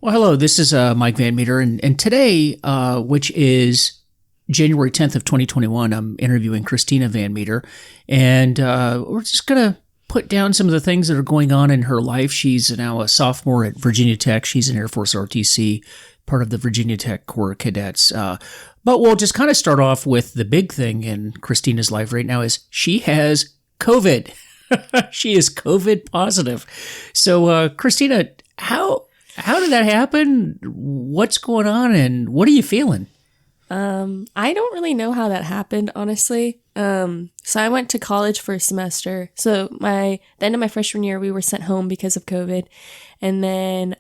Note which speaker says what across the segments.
Speaker 1: Well, hello, this is Mike Van Meter, and today, which is January 10th of 2021, I'm interviewing Christina Van Meter, and we're just going to put down some of the things that are going on in her life. She's now a sophomore at Virginia Tech. She's an Air Force ROTC, part of the Virginia Tech Corps of Cadets. But we'll just kind of start off with the big thing in Christina's life right now is she has COVID. She is COVID positive. So, Christina, how did that happen? What's going on, and what are you feeling?
Speaker 2: I don't really know how that happened, honestly. So I went to college for a semester. So the end of my freshman year, we were sent home because of COVID. And then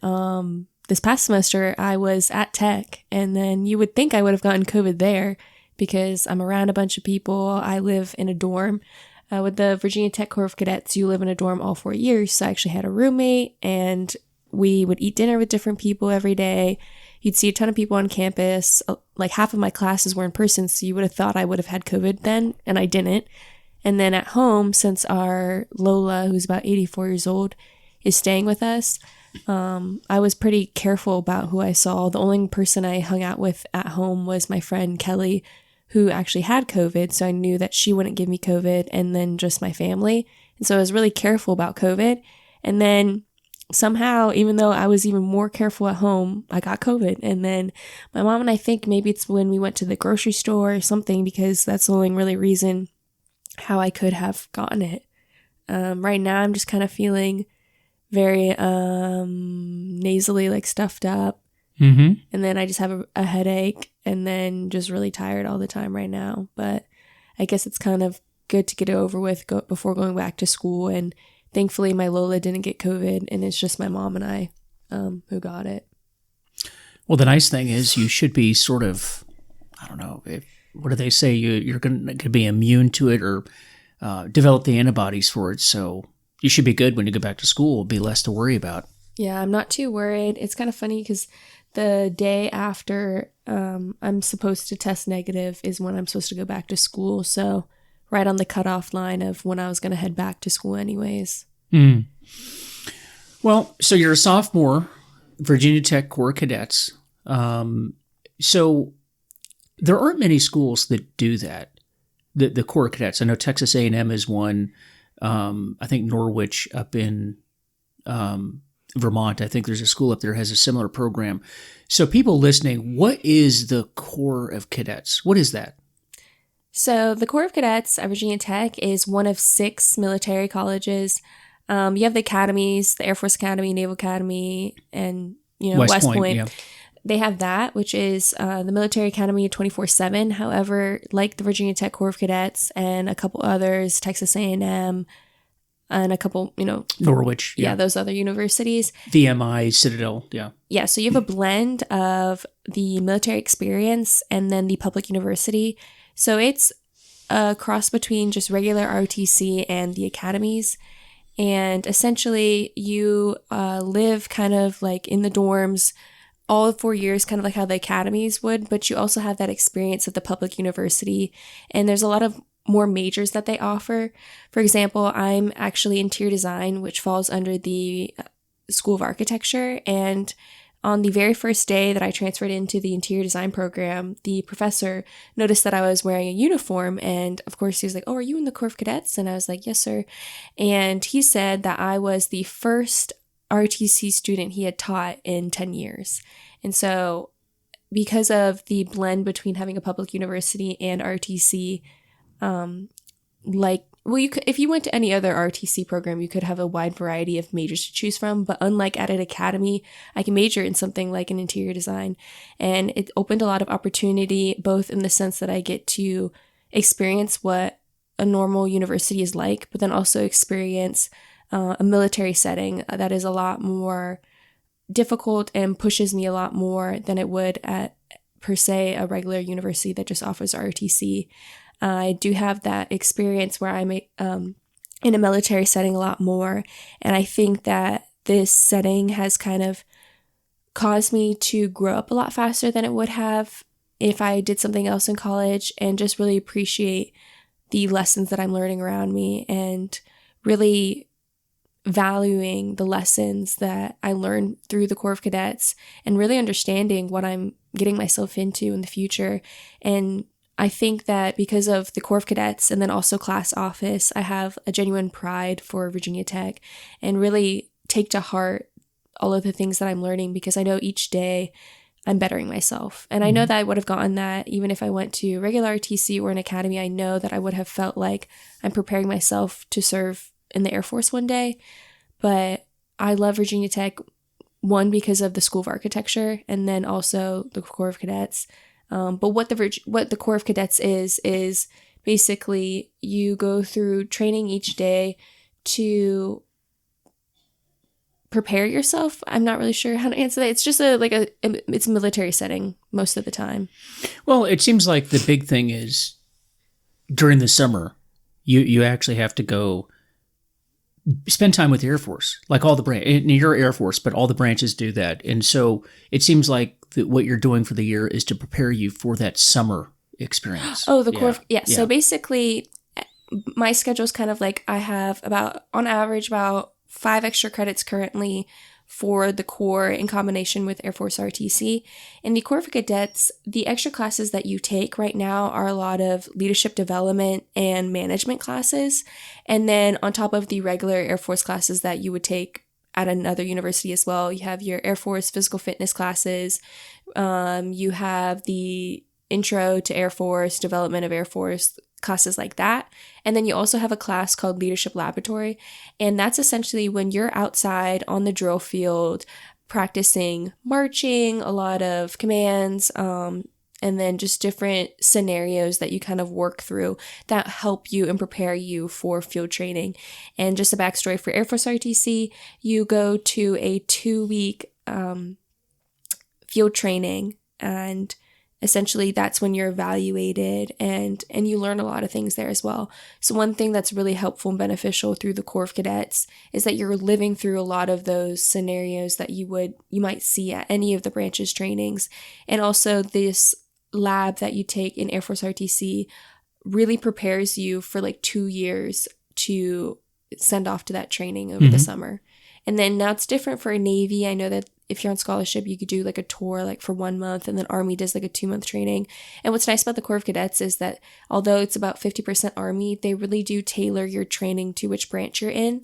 Speaker 2: this past semester, I was at Tech. And then you would think I would have gotten COVID there because I'm around a bunch of people. I live in a dorm. With the Virginia Tech Corps of Cadets, you live in a dorm all 4 years. So I actually had a roommate, and we would eat dinner with different people every day. You'd see a ton of people on campus. Like half of my classes were in person, so you would have thought I would have had COVID then, and I didn't. And then at home, since our Lola, who's about 84 years old, is staying with us, I was pretty careful about who I saw. The only person I hung out with at home was my friend Kelly, who actually had COVID, so I knew that she wouldn't give me COVID, and then just my family. And so I was really careful about COVID. And then somehow, even though I was even more careful at home, I got COVID. And then my mom and I think maybe it's when we went to the grocery store or something, because that's the only really reason how I could have gotten it. Right now, I'm just kind of feeling very nasally, like stuffed up. Mm-hmm. And then I just have a headache, and then just really tired all the time right now. But I guess it's kind of good to get it over with before going back to school. And thankfully, my Lola didn't get COVID, and it's just my mom and I who got it.
Speaker 1: Well, the nice thing is you should be sort of, I don't know, what do they say? You're going to be immune to it or develop the antibodies for it. So you should be good when you go back to school. Be less to worry about.
Speaker 2: Yeah, I'm not too worried. It's kind of funny because the day after I'm supposed to test negative is when I'm supposed to go back to school. So right on the cutoff line of when I was going to head back to school anyways.
Speaker 1: Mm. Well, so you're a sophomore, Virginia Tech Corps of Cadets. So there aren't many schools that do that, the Corps of Cadets. I know Texas A&M is one. I think Norwich up in Vermont, I think there's a school up there that has a similar program. So people listening, what is the Corps of Cadets? What is that?
Speaker 2: So the Corps of Cadets at Virginia Tech is one of 6 military colleges. You have the academies, the Air Force Academy, Naval Academy, and West Point. Yeah. They have that, which is the military academy 24/7. However, like the Virginia Tech Corps of Cadets and a couple others, Texas A&M, and a couple,
Speaker 1: Norwich.
Speaker 2: Yeah, those other universities.
Speaker 1: VMI, Citadel, yeah.
Speaker 2: Yeah, so you have a blend of the military experience and then the public university. So it's a cross between just regular ROTC and the academies. And essentially, you live kind of like in the dorms all 4 years, kind of like how the academies would, but you also have that experience of the public university. And there's a lot of more majors that they offer. For example, I'm actually interior design, which falls under the School of Architecture. And on the very first day that I transferred into the interior design program, the professor noticed that I was wearing a uniform. And of course, he was like, "Oh, are you in the Corps of Cadets?" And I was like, "Yes, sir." And he said that I was the first ROTC student he had taught in 10 years. And so because of the blend between having a public university and ROTC, if you went to any other ROTC program, you could have a wide variety of majors to choose from. But unlike at an academy, I can major in something like an interior design. And it opened a lot of opportunity, both in the sense that I get to experience what a normal university is like, but then also experience a military setting that is a lot more difficult and pushes me a lot more than it would at, per se, a regular university that just offers ROTC. I do have that experience where I'm in a military setting a lot more. And I think that this setting has kind of caused me to grow up a lot faster than it would have if I did something else in college, and just really appreciate the lessons that I'm learning around me, and really valuing the lessons that I learned through the Corps of Cadets and really understanding what I'm getting myself into in the future. And I think that because of the Corps of Cadets and then also class office, I have a genuine pride for Virginia Tech and really take to heart all of the things that I'm learning, because I know each day I'm bettering myself. And I know that I would have gotten that even if I went to regular RTC or an academy. I know that I would have felt like I'm preparing myself to serve in the Air Force one day. But I love Virginia Tech, one, because of the School of Architecture, and then also the Corps of Cadets. But what the Corps of Cadets is basically you go through training each day to prepare yourself. I'm not really sure how to answer that. It's just it's a military setting most of the time.
Speaker 1: Well, it seems like the big thing is during the summer, you actually have to go spend time with the Air Force, like all the branches. You're Air Force, but all the branches do that. And so it seems like what you're doing for the year is to prepare you for that summer experience.
Speaker 2: Oh, the Corps. Yeah. So basically, my schedule is kind of like I have on average, about 5 extra credits currently for the Corps in combination with Air Force ROTC. In the Corps of Cadets, the extra classes that you take right now are a lot of leadership development and management classes. And then on top of the regular Air Force classes that you would take at another university as well, you have your Air Force physical fitness classes. You have the Intro to Air Force, Development of Air Force, classes like that. And then you also have a class called Leadership Laboratory. And that's essentially when you're outside on the drill field practicing marching, a lot of commands, and then just different scenarios that you kind of work through that help you and prepare you for field training. And just a backstory for Air Force RTC, you go to a 2-week field training, and essentially that's when you're evaluated and you learn a lot of things there as well. So one thing that's really helpful and beneficial through the Corps of Cadets is that you're living through a lot of those scenarios that you might see at any of the branches trainings. And also this lab that you take in Air Force RTC really prepares you for like 2 years to send off to that training over the summer. And then now it's different for a Navy. I know that if you're on scholarship, you could do like a tour like for 1 month, and then Army does like a 2-month training. And what's nice about the Corps of Cadets is that although it's about 50% Army, they really do tailor your training to which branch you're in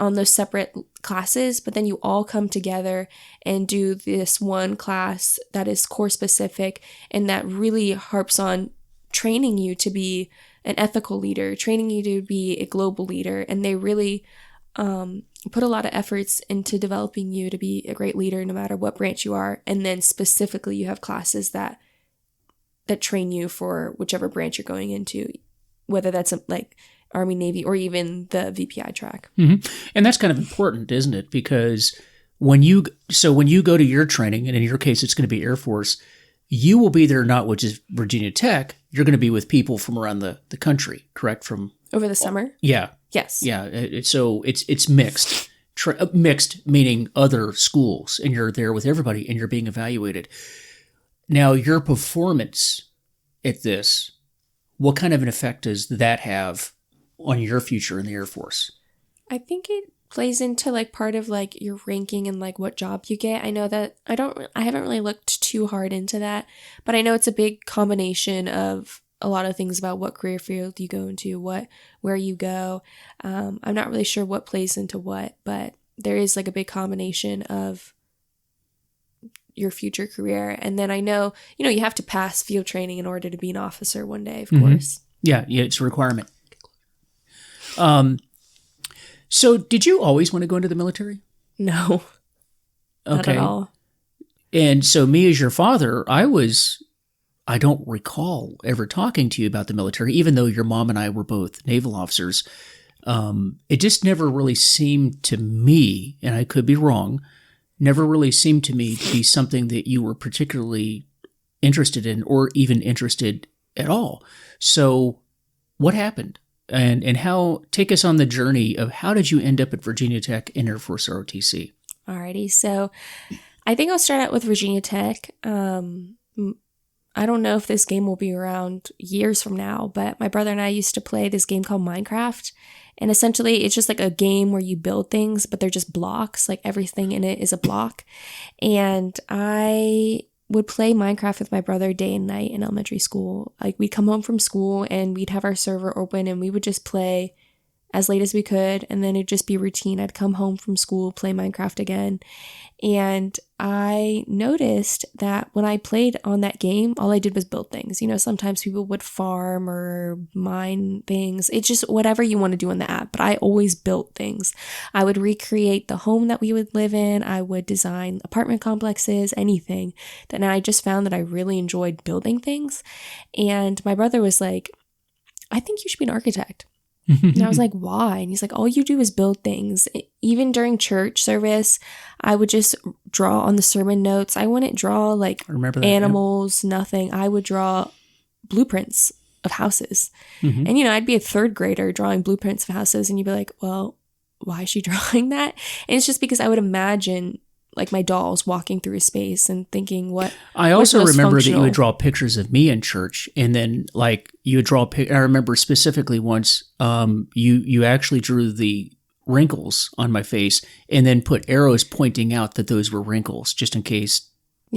Speaker 2: on those separate classes. But then you all come together and do this one class that is Corps specific, and that really harps on training you to be an ethical leader, training you to be a global leader. And they really put a lot of efforts into developing you to be a great leader no matter what branch you are. And then specifically you have classes that train you for whichever branch you're going into, whether that's like Army, Navy, or even the VPI track.
Speaker 1: And that's kind of important, isn't it? Because when you go to your training, and in your case it's going to be Air Force, you will be there not with just Virginia Tech. You're going to be with people from around the country, correct? From
Speaker 2: over the summer?
Speaker 1: Yeah.
Speaker 2: Yes.
Speaker 1: Yeah. So it's mixed. Mixed meaning other schools, and you're there with everybody, and you're being evaluated. Now, your performance at this, what kind of an effect does that have on your future in the Air Force?
Speaker 2: I think it plays into like part of like your ranking and like what job you get. I know that I haven't really looked too hard into that, but I know it's a big combination of a lot of things about what career field you go into, where you go. I'm not really sure what plays into what, but there is like a big combination of your future career. And then I know, you have to pass field training in order to be an officer one day, of course.
Speaker 1: Yeah, it's a requirement. So did you always want to go into the military?
Speaker 2: No. Not at all.
Speaker 1: And so me as your father, I don't recall ever talking to you about the military, even though your mom and I were both naval officers. It just never really seemed to me, and I could be wrong, never really seemed to me to be something that you were particularly interested in or even interested at all. So what happened? And take us on the journey of how did you end up at Virginia Tech and Air Force ROTC?
Speaker 2: Alrighty, so I think I'll start out with Virginia Tech. I don't know if this game will be around years from now, but my brother and I used to play this game called Minecraft. And essentially, it's just like a game where you build things, but they're just blocks. Like everything in it is a block. And I would play Minecraft with my brother day and night in elementary school. Like we'd come home from school and we'd have our server open and we would just play as late as we could, and then it'd just be routine. I'd come home from school, play Minecraft again, and I noticed that when I played on that game, all I did was build things. You know, sometimes people would farm or mine things. It's just whatever you want to do in the app, but I always built things. I would recreate the home that we would live in. I would design apartment complexes, anything. Then I just found that I really enjoyed building things, and my brother was like, I think you should be an architect. And I was like, why? And he's like, all you do is build things. Even during church service, I would just draw on the sermon notes. I wouldn't draw like animals, nothing. I would draw blueprints of houses. Mm-hmm. And, you know, I'd be a third grader drawing blueprints of houses. And you'd be like, well, why is she drawing that? And it's just because I would imagine like my dolls walking through a space and thinking what
Speaker 1: I also remember
Speaker 2: functional.
Speaker 1: That you would draw pictures of me in church, and then like you would draw I remember specifically once you actually drew the wrinkles on my face and then put arrows pointing out that those were wrinkles just in case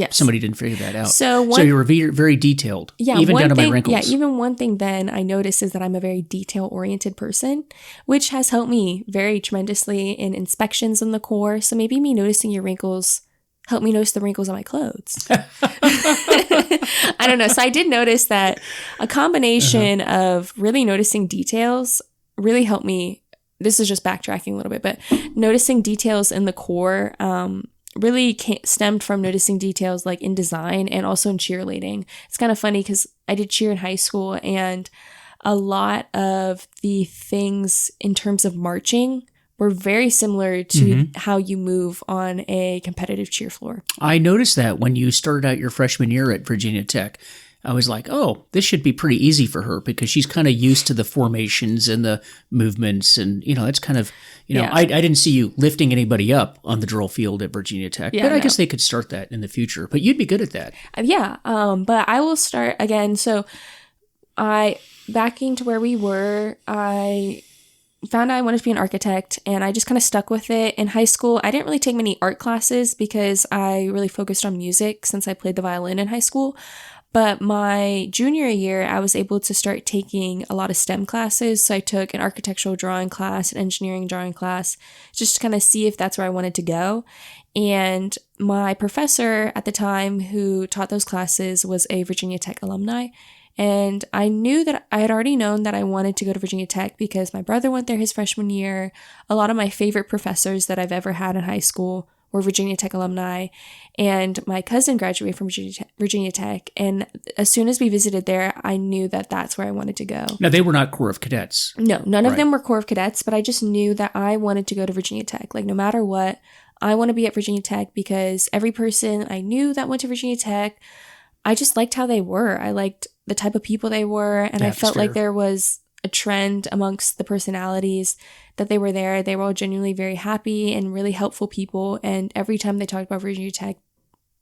Speaker 1: somebody didn't figure that out. So you were very detailed, even down to my wrinkles.
Speaker 2: Yeah, even one thing then I noticed is that I'm a very detail-oriented person, which has helped me very tremendously in inspections in the Corps. So maybe me noticing your wrinkles helped me notice the wrinkles on my clothes. I don't know. So I did notice that a combination of really noticing details really helped me. This is just backtracking a little bit, but noticing details in the Corps really stemmed from noticing details like in design and also in cheerleading. It's kind of funny because I did cheer in high school, and a lot of the things in terms of marching were very similar to how you move on a competitive cheer floor.
Speaker 1: I noticed that when you started out your freshman year at Virginia Tech. I was like, oh, this should be pretty easy for her because she's kind of used to the formations and the movements. And, you know, it's kind of, you know, I didn't see you lifting anybody up on the drill field at Virginia Tech, but I guess they could start that in the future. But you'd be good at that.
Speaker 2: But I will start again. So backing to where we were, I found out I wanted to be an architect, and I just kind of stuck with it. In high school, I didn't really take many art classes because I really focused on music since I played the violin in high school. But my junior year, I was able to start taking a lot of STEM classes. So I took an architectural drawing class, an engineering drawing class, just to kind of see if that's where I wanted to go. And my professor at the time who taught those classes was a Virginia Tech alumni. And I knew that I had already known that I wanted to go to Virginia Tech because my brother went there his freshman year. A lot of my favorite professors that I've ever had in high school were Virginia Tech alumni, and my cousin graduated from Virginia Tech. And as soon as we visited there, I knew that that's where I wanted to go.
Speaker 1: Now, they were not Corps of Cadets.
Speaker 2: No, none of them were Corps of Cadets, but I just knew that I wanted to go to Virginia Tech. Like, no matter what, I want to be at Virginia Tech because every person I knew that went to Virginia Tech, I just liked how they were. I liked the type of people they were, and I felt like there was a trend amongst the personalities that they were there. They were all genuinely very happy and really helpful people. And every time they talked about Virginia Tech,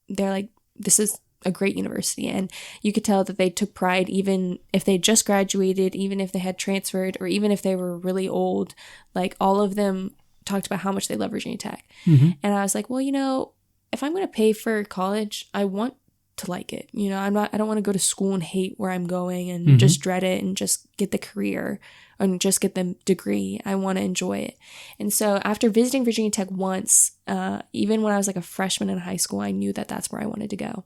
Speaker 2: they're like, this is a great university. And you could tell that they took pride, even if they just graduated, even if they had transferred, or even if they were really old. Like, all of them talked about how much they love Virginia Tech. Mm-hmm. And I was like, well, you know, if I'm going to pay for college, I want to like it. You know, I don't want to go to school and hate where I'm going and just dread it and just get the career and just get the degree. I want to enjoy it. And so after visiting Virginia Tech once, even when I was like a freshman in high school, I knew that that's where I wanted to go.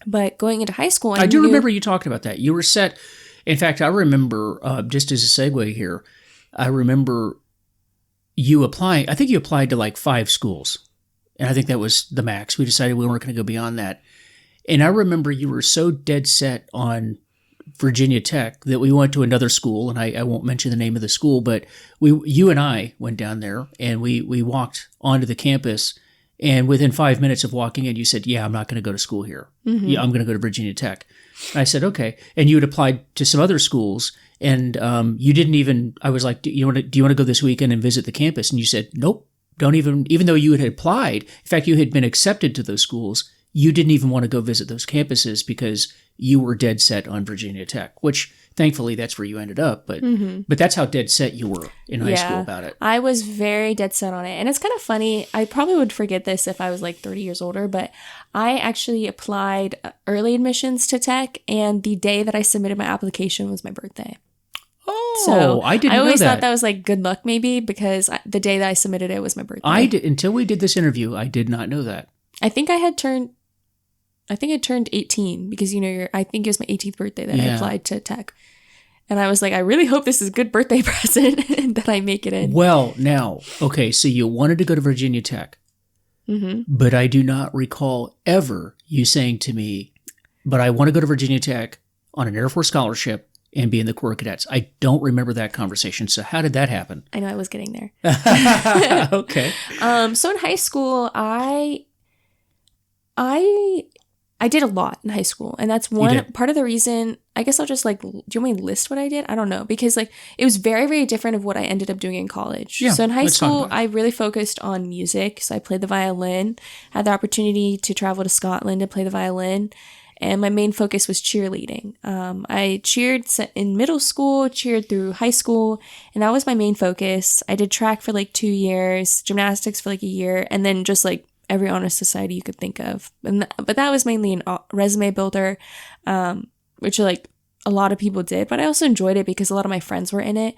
Speaker 2: But going into high school,
Speaker 1: I do remember you talked about that. You were set. In fact, I remember, just as a segue here, I remember you applying. I think you applied to like 5 schools. And I think that was the max. We decided we weren't going to go beyond that. And I remember you were so dead set on Virginia Tech that we went to another school, and I won't mention the name of the school, but you and I went down there, and we walked onto the campus, and within 5 minutes of walking in, you said, yeah, I'm not going to go to school here. Yeah, I'm going to go to Virginia Tech. And I said, okay. And you had applied to some other schools, and you didn't even, I was like, do you want to go this weekend and visit the campus? And you said, nope, don't even though you had applied, in fact, you had been accepted to those schools, you didn't even want to go visit those campuses because you were dead set on Virginia Tech, which thankfully that's where you ended up. But that's how dead set you were in high school about it.
Speaker 2: I was very dead set on it. And it's kind of funny. I probably would forget this if I was like 30 years older, but I actually applied early admissions to tech, and the day that I submitted my application was my birthday.
Speaker 1: Oh,
Speaker 2: so
Speaker 1: I didn't know that.
Speaker 2: I always thought that was like good luck maybe, because the day that I submitted it was my birthday.
Speaker 1: Until we did this interview, I did not know that.
Speaker 2: I think I turned 18 because, I think it was my 18th birthday that I applied to tech. And I was like, I really hope this is a good birthday present and that I make it in.
Speaker 1: Well, now, okay, so you wanted to go to Virginia Tech, but I do not recall ever you saying to me, but I want to go to Virginia Tech on an Air Force scholarship and be in the Corps of Cadets. I don't remember that conversation. So how did that happen?
Speaker 2: I know I was getting there.
Speaker 1: Okay.
Speaker 2: So in high school, I did a lot in high school, and that's part of the reason. I guess I'll just do you want me to list what I did? I don't know, because it was very, very different of what I ended up doing in college. Yeah, so in high school, I really focused on music. So I played the violin, had the opportunity to travel to Scotland to play the violin, and my main focus was cheerleading. I cheered in middle school, cheered through high school, and that was my main focus. I did track for 2 years, gymnastics for a year, and then just every honor society you could think of. But that was mainly a resume builder, which a lot of people did. But I also enjoyed it because a lot of my friends were in it.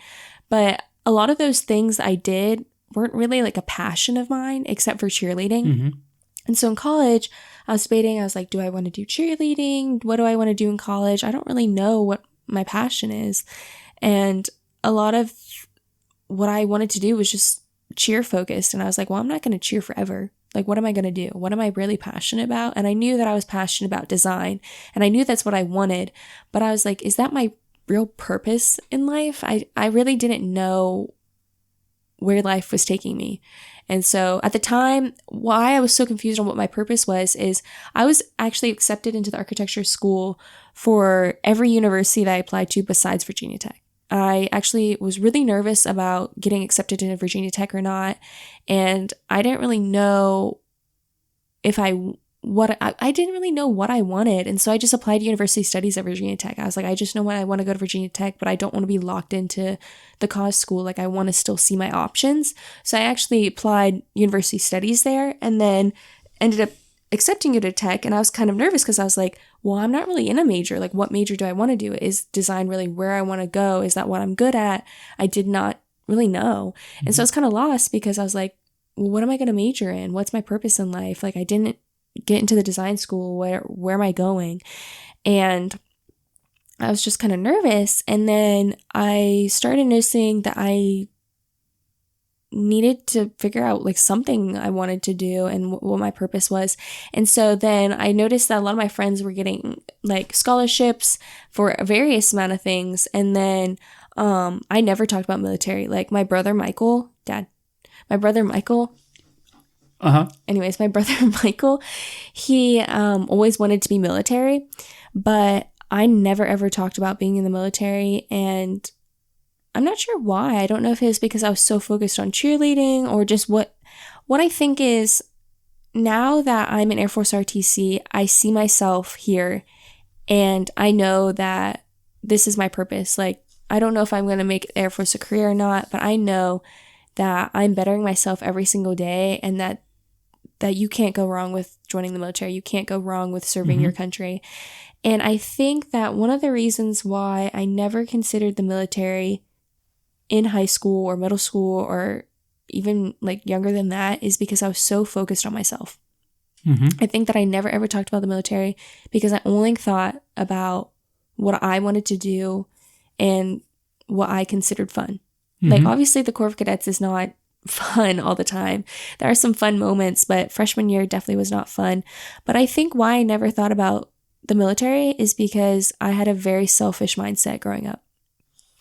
Speaker 2: But a lot of those things I did weren't really a passion of mine, except for cheerleading. And so in college, I was debating. I was like, do I want to do cheerleading? What do I want to do in college? I don't really know what my passion is. And a lot of what I wanted to do was just cheer focused. And I was like, well, I'm not going to cheer forever. What am I going to do? What am I really passionate about? And I knew that I was passionate about design, and I knew that's what I wanted. But I was like, is that my real purpose in life? I really didn't know where life was taking me. And so at the time, why I was so confused on what my purpose was is I was actually accepted into the architecture school for every university that I applied to besides Virginia Tech. I actually was really nervous about getting accepted into Virginia Tech or not. And I didn't really know I didn't really know what I wanted. And so I just applied to university studies at Virginia Tech. I was like, I just know I want to go to Virginia Tech, but I don't want to be locked into the cause school. I want to still see my options. So I actually applied university studies there and then ended up accepting it at tech. And I was kind of nervous because I was like, well, I'm not really in a major. What major do I want to do? Is design really where I want to go? Is that what I'm good at? I did not really know. And so I was kind of lost because I was like, well, what am I going to major in? What's my purpose in life? I didn't get into the design school. Where am I going? And I was just kind of nervous. And then I started noticing that I needed to figure out something I wanted to do and what my purpose was. And so then I noticed that a lot of my friends were getting scholarships for a various amount of things. And then I never talked about military. My brother Michael, anyways, my brother Michael, he always wanted to be military, but I never ever talked about being in the military. And I'm not sure why. I don't know if it was because I was so focused on cheerleading or just what I think is, now that I'm in Air Force ROTC, I see myself here and I know that this is my purpose. I don't know if I'm going to make Air Force a career or not, but I know that I'm bettering myself every single day, and that you can't go wrong with joining the military. You can't go wrong with serving your country. And I think that one of the reasons why I never considered the military in high school or middle school or even younger than that is because I was so focused on myself. I think that I never ever talked about the military because I only thought about what I wanted to do and what I considered fun. Obviously the Corps of Cadets is not fun all the time. There are some fun moments, but freshman year definitely was not fun. But I think why I never thought about the military is because I had a very selfish mindset growing up.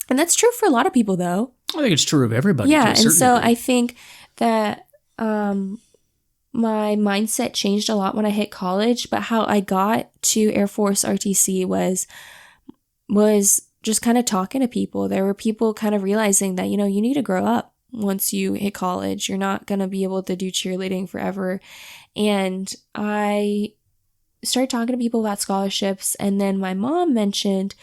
Speaker 2: And that's true for a lot of people, though. I
Speaker 1: think it's true of everybody.
Speaker 2: Yeah, and so I think that my mindset changed a lot when I hit college, but how I got to Air Force ROTC was just kind of talking to people. There were people kind of realizing that, you need to grow up once you hit college. You're not going to be able to do cheerleading forever. And I started talking to people about scholarships, and then my mom mentioned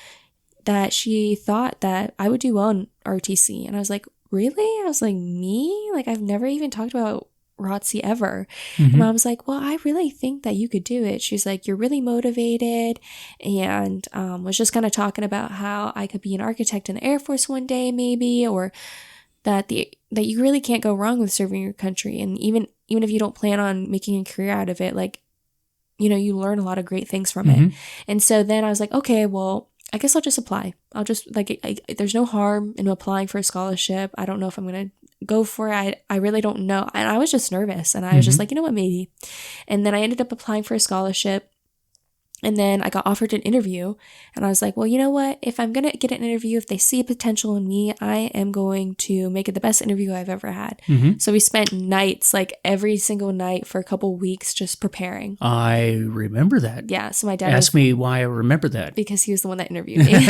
Speaker 2: that she thought that I would do well in ROTC. And I was like, really? I was like, me? Like, I've never even talked about ROTC ever. And Mom was like, well, I really think that you could do it. She's like, you're really motivated, and was just kind of talking about how I could be an architect in the Air Force one day, maybe, or that you really can't go wrong with serving your country. And even if you don't plan on making a career out of it, like, you know, you learn a lot of great things from it. And so then I was like, okay, well, I guess I'll just apply. I'll just, like, there's no harm in applying for a scholarship. I don't know if I'm going to go for it. I really don't know. And I was just nervous, and I was just like, you know what, maybe. And then I ended up applying for a scholarship. And then I got offered an interview, and I was like, well, you know what? If I'm going to get an interview, if they see a potential in me, I am going to make it the best interview I've ever had. So we spent nights, like every single night for a couple weeks, just preparing.
Speaker 1: I remember that.
Speaker 2: Yeah. So my dad
Speaker 1: asked me why I remember that.
Speaker 2: Because he was the one that interviewed me.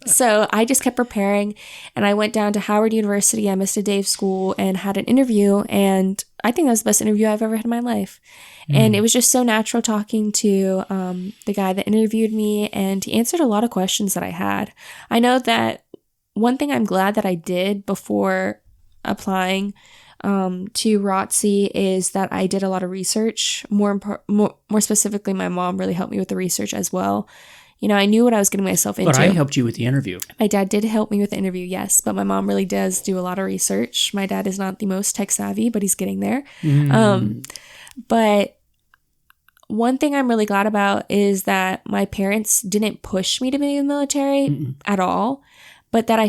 Speaker 2: So I just kept preparing, and I went down to Howard University. I missed a day of school and had an interview, and I think that was the best interview I've ever had in my life. And it was just so natural talking to the guy that interviewed me, and he answered a lot of questions that I had. I know that one thing I'm glad that I did before applying to ROTC is that I did a lot of research. More specifically, my mom really helped me with the research as well. You know, I knew what I was getting myself into.
Speaker 1: But I helped you with the interview.
Speaker 2: My dad did help me with the interview, yes. But my mom really does do a lot of research. My dad is not the most tech savvy, but he's getting there. But one thing I'm really glad about is that my parents didn't push me to be in the military at all, but that I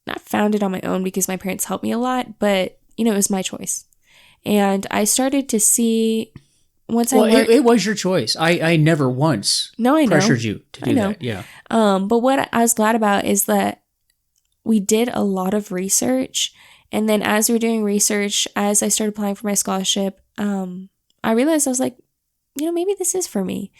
Speaker 2: not found it on my own because my parents helped me a lot, but, you know, it was my choice. And I started to see
Speaker 1: it was your choice. I never once pressured you to do that. Yeah.
Speaker 2: But what I was glad about is that we did a lot of research. And then as we were doing research, as I started applying for my scholarship, I realized I was like, you know, maybe this is for me.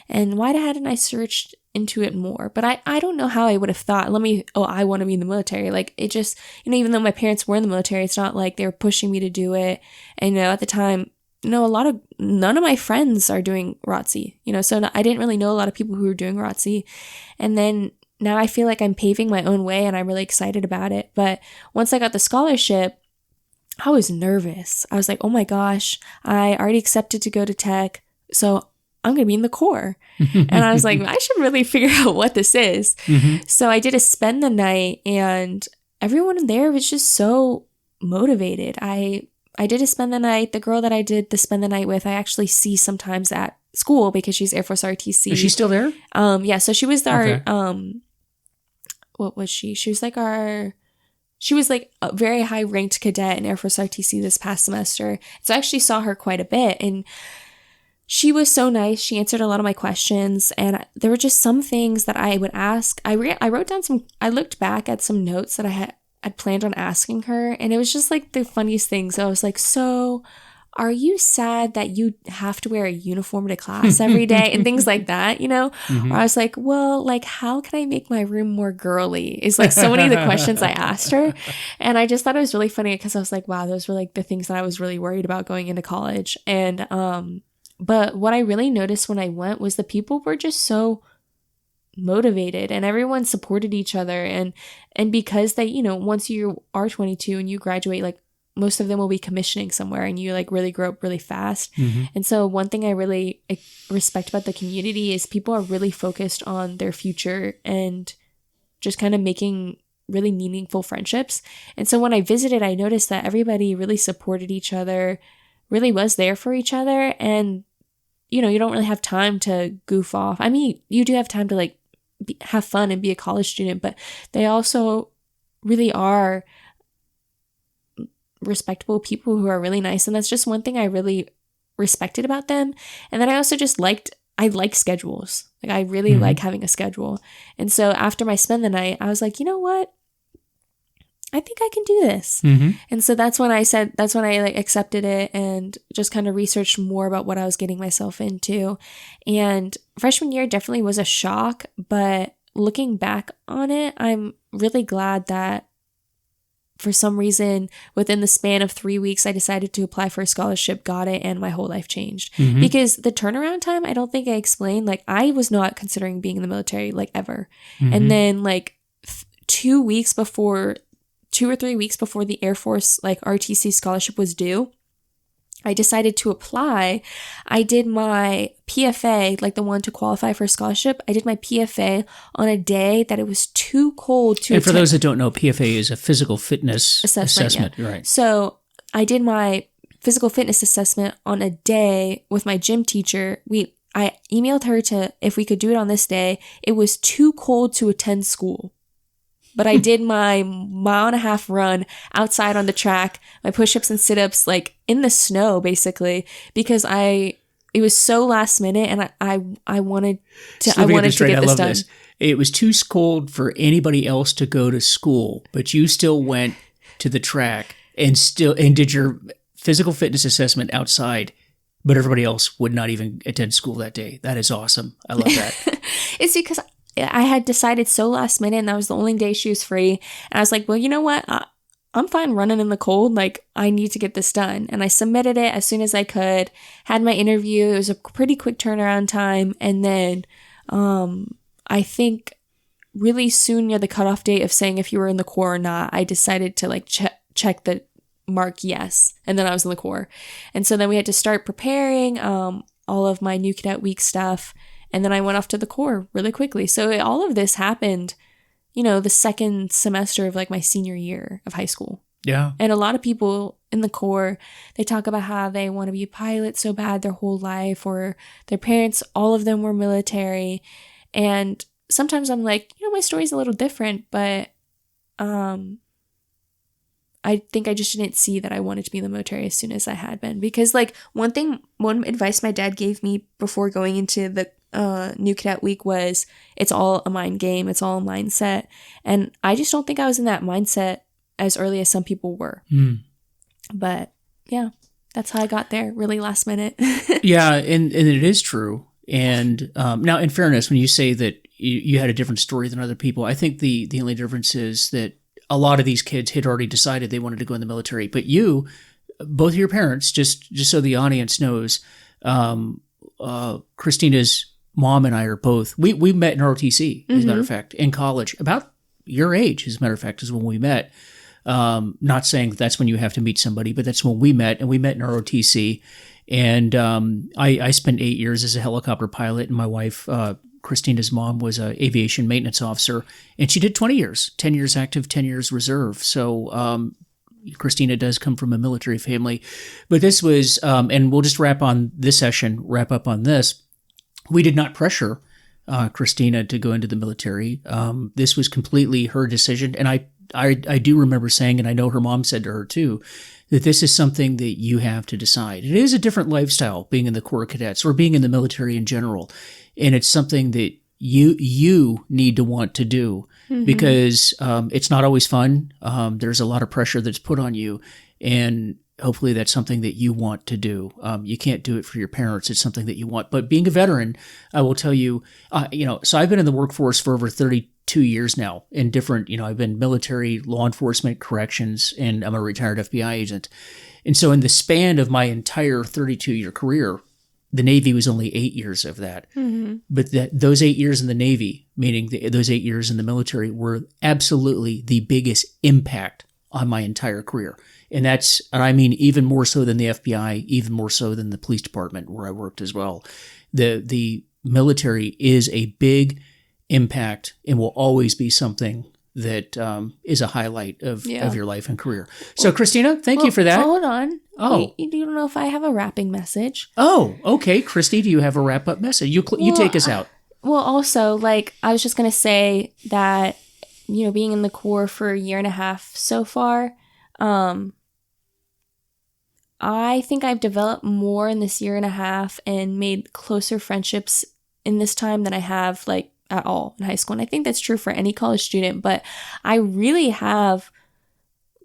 Speaker 2: And why hadn't I searched into it more? But I don't know how I would have thought, I want to be in the military. Like, it just, you know, even though my parents were in the military, it's not like they were pushing me to do it. And, you know, at the time, you know, none of my friends are doing ROTC, you know, so I didn't really know a lot of people who were doing ROTC. And then now I feel like I'm paving my own way, and I'm really excited about it. But once I got the scholarship, I was nervous. I was like, oh my gosh, I already accepted to go to tech, so I'm going to be in the Corps. And I was like, I should really figure out what this is. So I did a spend the night, and everyone there was just so motivated. I did a spend the night. The girl that I did the spend the night with, I actually see sometimes at school because she's Air Force ROTC.
Speaker 1: Is she still there?
Speaker 2: Yeah. So she was our, what was she? She was like a very high ranked cadet in Air Force ROTC this past semester. So I actually saw her quite a bit, and she was so nice. She answered a lot of my questions, and there were just some things that I would ask. I wrote down I looked back at some notes that I'd planned on asking her, and it was just like the funniest things. I was like, so are you sad that you have to wear a uniform to class every day and things like that, you know? Or I was like, well, like, how can I make my room more girly? Is like so many of the questions I asked her. And I just thought it was really funny because I was like, wow, those were like the things that I was really worried about going into college. And but what I really noticed when I went was the people were just so motivated, and everyone supported each other, and because they, you know, once you are 22 and you graduate, like, most of them will be commissioning somewhere, and you like really grow up really fast. And so one thing I really respect about the community is people are really focused on their future and just kind of making really meaningful friendships. And so when I visited, I noticed that everybody really supported each other, really was there for each other. And, you know, you don't really have time to goof off. I mean, you do have time to like have fun and be a college student, but they also really are respectable people who are really nice. And that's just one thing I really respected about them. And then I also just I like schedules. Like, I really like having a schedule. And so after my spend the night, I was like, you know what? I think I can do this. And so that's when I like accepted it and just kind of researched more about what I was getting myself into. And freshman year definitely was a shock, but looking back on it, I'm really glad that for some reason, within the span of 3 weeks, I decided to apply for a scholarship, got it, and my whole life changed.
Speaker 1: Mm-hmm.
Speaker 2: Because the turnaround time, I don't think I explained, like, I was not considering being in the military, like, ever.
Speaker 1: Mm-hmm.
Speaker 2: And then, like, 2 or 3 weeks before the Air Force, like, ROTC scholarship was due, I decided to apply. I did my PFA, like the one to qualify for a scholarship. I did my PFA on a day that it was too cold to
Speaker 1: And for those that don't know, PFA is a physical fitness
Speaker 2: assessment.
Speaker 1: Yeah. Right.
Speaker 2: So I did my physical fitness assessment on a day with my gym teacher. I emailed her if we could do it on this day. It was too cold to attend school. But I did my 1.5 mile run outside on the track, my push-ups and sit-ups, like in the snow, basically, because it was so last minute, and I wanted to get this done.
Speaker 1: It was too cold for anybody else to go to school, but you still went to the track and did your physical fitness assessment outside, but everybody else would not even attend school that day. That is awesome. I love that.
Speaker 2: It's because I had decided so last minute, and that was the only day she was free. And I was like, well, you know what? I'm fine running in the cold. Like, I need to get this done. And I submitted it as soon as I could, had my interview. It was a pretty quick turnaround time. And then I think really soon near the cutoff date of saying if you were in the Corps or not, I decided to like check the mark yes. And then I was in the Corps. And so then we had to start preparing all of my new cadet week stuff. And then I went off to the Corps really quickly. So all of this happened, the second semester of like my senior year of high school.
Speaker 1: Yeah.
Speaker 2: And a lot of people in the Corps, they talk about how they want to be a pilot so bad their whole life, or their parents, all of them were military. And sometimes I'm like, my story's a little different, but I think I just didn't see that I wanted to be in the military as soon as I had been. Because like one advice my dad gave me before going into the new cadet week was, it's all a mind game, it's all a mindset. And I just don't think I was in that mindset as early as some people were. But yeah, that's how I got there, really last minute.
Speaker 1: Yeah, and it is true. And now, in fairness, when you say that you had a different story than other people, I think the only difference is that a lot of these kids had already decided they wanted to go in the military. But you, both of your parents, just so the audience knows, Christina's mom and I are both, we met in ROTC, as a matter of fact, in college, about your age, as a matter of fact, is when we met. Not saying that's when you have to meet somebody, but that's when we met, and we met in ROTC. And I spent 8 years as a helicopter pilot, and my wife, Christina's mom, was an aviation maintenance officer, and she did 20 years, 10 years active, 10 years reserve. So Christina does come from a military family. But this was, and we'll just wrap up on this. We did not pressure Christina to go into the military. This was completely her decision. And I do remember saying, and I know her mom said to her too, that this is something that you have to decide. It is a different lifestyle being in the Corps of Cadets or being in the military in general. And it's something that you need to want to do because it's not always fun. There's a lot of pressure that's put on you. And hopefully that's something that you want to do. You can't do it for your parents. It's something that you want. But being a veteran, I will tell you, so I've been in the workforce for over 32 years now in different, I've been military, law enforcement, corrections, and I'm a retired FBI agent. And so in the span of my entire 32-year career, the Navy was only 8 years of that. But those 8 years in the Navy, meaning those 8 years in the military, were absolutely the biggest impact on my entire career. And I mean, even more so than the FBI, even more so than the police department where I worked as well. The military is a big impact and will always be something that is a highlight of your life and career. So, Christina, thank you for that.
Speaker 2: Hold on.
Speaker 1: Oh.
Speaker 2: You don't know if I have a wrapping message.
Speaker 1: Oh, okay. Christy, do you have a wrap-up message? You take us out.
Speaker 2: Well, also, I was just going to say that, being in the Corps for a year and a half so far, I think I've developed more in this year and a half and made closer friendships in this time than I have at all in high school. And I think that's true for any college student, but I really have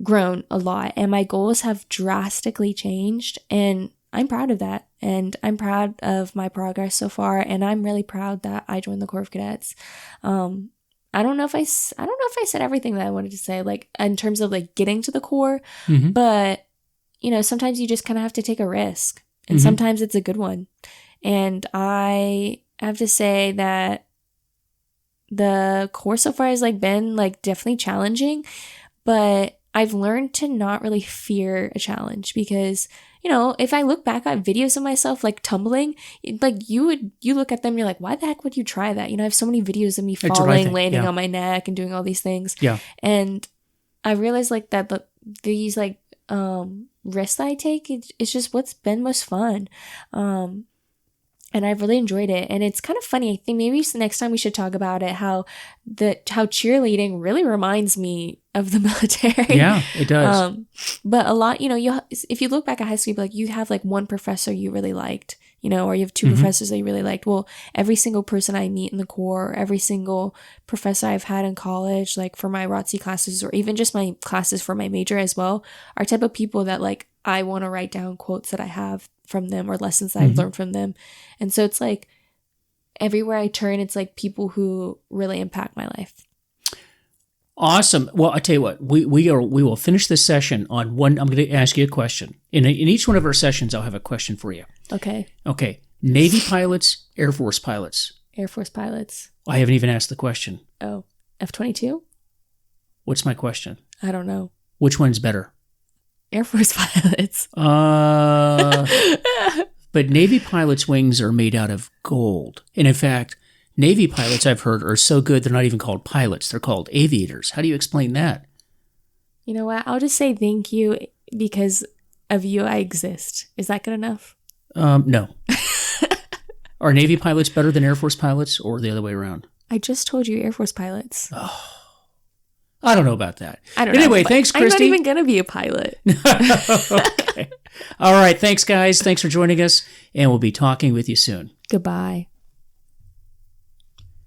Speaker 2: grown a lot and my goals have drastically changed, and I'm proud of that. And I'm proud of my progress so far, and I'm really proud that I joined the Corps of Cadets. I don't know if I said everything that I wanted to say, like in terms of like getting to the Corps,
Speaker 1: Mm-hmm.
Speaker 2: but sometimes you just kind of have to take a risk, and
Speaker 1: Mm-hmm.
Speaker 2: sometimes it's a good one. And I have to say that the Corps so far has like been like definitely challenging, but I've learned to not really fear a challenge because, if I look back at videos of myself like tumbling, like you look at them, you're like, why the heck would you try that? I have so many videos of me falling, landing on my neck and doing all these things.
Speaker 1: Yeah.
Speaker 2: And I realized like that these like risks that I take, it's just what's been most fun. And I've really enjoyed it. And it's kind of funny. I think maybe next time we should talk about it, how cheerleading really reminds me of the military.
Speaker 1: Yeah, it does.
Speaker 2: But a lot, if you look back at high school, like you have like one professor you really liked, or you have two professors that you really liked. Well, every single person I meet in the Corps, every single professor I've had in college, like for my ROTC classes or even just my classes for my major as well, are type of people that like I want to write down quotes that I have from them or lessons that I've learned from them. And so it's like everywhere I turn, it's like people who really impact my life.
Speaker 1: Awesome. Well, I tell you what, we will finish this session on one. I'm going to ask you a question. In each one of our sessions, I'll have a question for you.
Speaker 2: Okay.
Speaker 1: Navy pilots, Air Force pilots.
Speaker 2: Air Force pilots.
Speaker 1: I haven't even asked the question.
Speaker 2: Oh, F-22?
Speaker 1: What's my question?
Speaker 2: I don't know.
Speaker 1: Which one's better?
Speaker 2: Air Force pilots.
Speaker 1: But Navy pilots' wings are made out of gold. And in fact, Navy pilots, I've heard, are so good they're not even called pilots. They're called aviators. How do you explain that?
Speaker 2: You know what? I'll just say thank you because of you I exist. Is that good enough?
Speaker 1: No. Are Navy pilots better than Air Force pilots or the other way around?
Speaker 2: I just told you Air Force pilots.
Speaker 1: Oh, I don't know about that.
Speaker 2: I don't know.
Speaker 1: Anyway, thanks, Christy.
Speaker 2: I'm not even going to be a pilot.
Speaker 1: Okay. All right. Thanks, guys. Thanks for joining us. And we'll be talking with you soon.
Speaker 2: Goodbye.